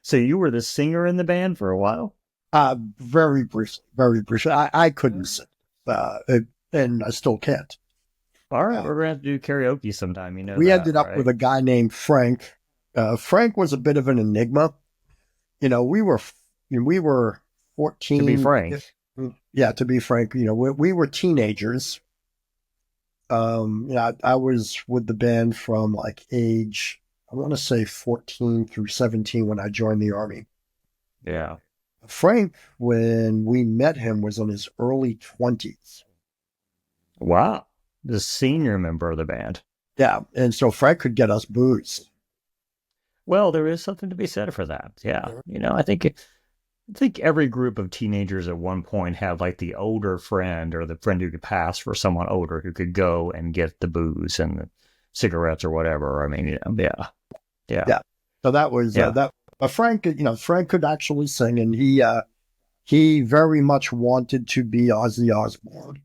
So you were the singer in the band for a while? Very briefly, very briefly. I couldn't sing, and I still can't. All right, Uh, we're gonna have to do karaoke sometime. You know we that, ended up with right? a guy named Frank. Frank was a bit of an enigma. You know, we were To be 14. frank. Yeah, to be frank, we were teenagers. Yeah, I was with the band from like age, I want to say 14 through 17 when I joined the army. Yeah. Frank, when we met him, was in his early 20s. Wow. The senior member of the band. Yeah, and so Frank could get us booze. Well, there is something to be said for that. Yeah. I think every group of teenagers at one point have like the older friend or the friend who could pass for someone older who could go and get the booze and the cigarettes or whatever. I mean, yeah, yeah, Yeah, so that was yeah. that. But Frank, Frank could actually sing, and he very much wanted to be Ozzy Osbourne.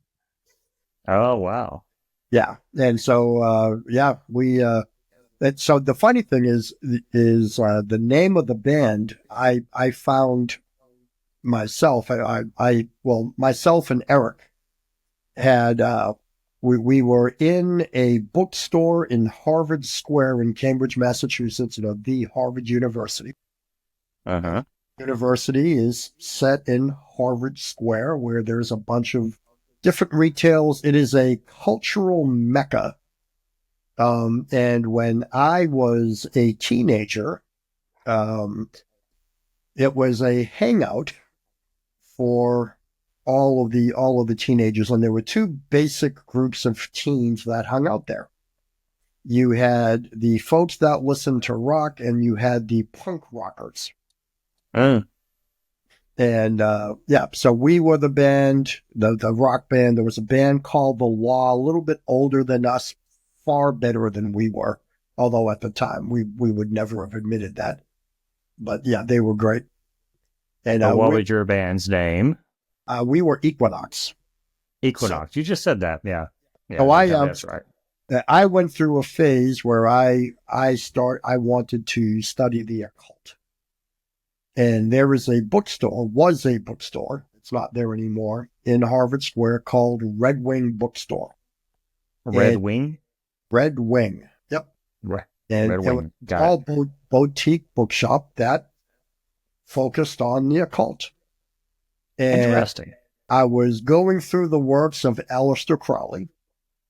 Oh, wow. Yeah, and so yeah, so the funny thing is the name of the band. I found myself. Myself and Eric had we were in a bookstore in Harvard Square in Cambridge, Massachusetts. The Harvard University. Uh Uh, huh. University is set in Harvard Square, where there's a bunch of different retails. It is a cultural mecca. And when I was a teenager, um, it was a hangout for all of the teenagers, and there were two basic groups of teens that hung out there. You had the folks that listened to rock, and you had the punk rockers. Uh, And yeah, so we were the band, the rock band. There was a band called The Law, a little bit older than us, far better than we were. Although at the time we would never have admitted that. But yeah, they were great. And but what was your band's name? we were Equinox. So Equinox. You just said that. Yeah. so Yeah, I that's right. I went through a phase where I wanted to study the occult. And there was a bookstore, it's not there anymore, in Harvard Square called Red Wing Bookstore. Red And Wing? Red Wing. Yep. Re- And Red it was Wing. a Got it. small boutique bookshop that focused on the occult. And Interesting. I was going through the works of Aleister Crowley,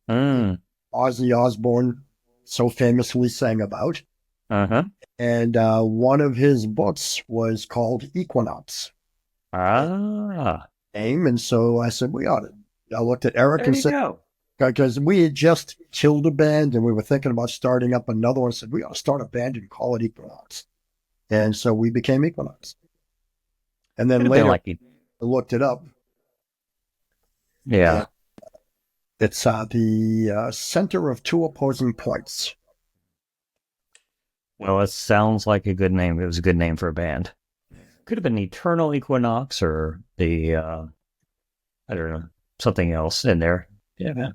Mm. Ozzy Osbourne so famously sang about. Uh huh. And one of his books was called Equinox. Ah, And so I said, we ought to. I looked at Eric there and you said, go. because we had just killed a band and we were thinking about starting up another one. I said, we ought to start a band and call it Equinox. And so we became Equinox. And then Could have been later like, I looked it up, and yeah. it's the center of two opposing points. Well, it sounds like a good name. It was a good name for a band. Could have been Eternal Equinox or I don't know, something else in there. Yeah, man.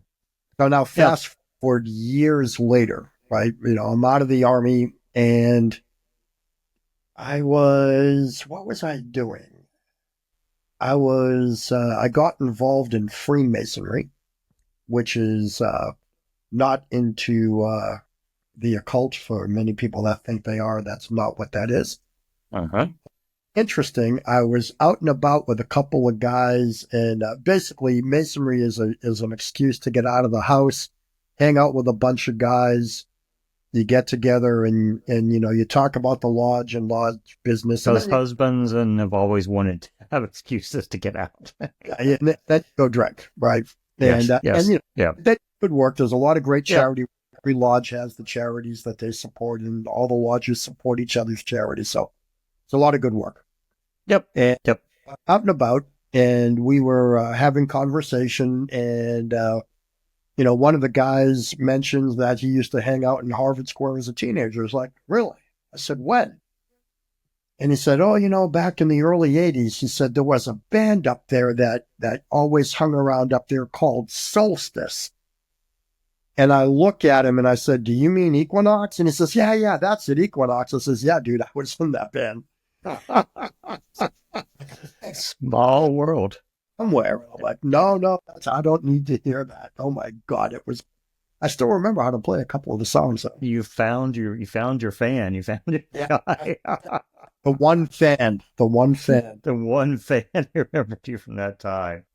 So now Yeah. fast forward years later, right? I'm out of the army and what was I doing? I got involved in Freemasonry, which is not into the occult for many people that think they are. That's not what that is. Uh huh. Interesting. I was out and about with a couple of guys, and basically, masonry is an excuse to get out of the house, hang out with a bunch of guys. You get together and you talk about the lodge and lodge business, and Because then husbands and have always wanted to have excuses to get out. then you go drink, right? And Yes. and Yes. Yeah. that could work. There's a lot of great Yep. charity. Every lodge has the charities that they support, and all the lodges support each other's charities. So it's a lot of good work. Yep. And Yep. out and about, and we were having conversation, and one of the guys mentions that he used to hang out in Harvard Square as a teenager. I was like, really? I said, when? And he said, oh, back in the early 80s, he said there was a band up there that always hung around up there called Solstice. And I look at him and I said, "Do you mean Equinox?" And he says, "Yeah, that's it, Equinox." I says, "Yeah, dude, I was in that band." Small world. Somewhere. And I'm like, no, I don't need to hear that. Oh my God. I still remember how to play a couple of the songs. Though. You found your fan. You found your guy. The one fan. The one fan who remembered you from that time.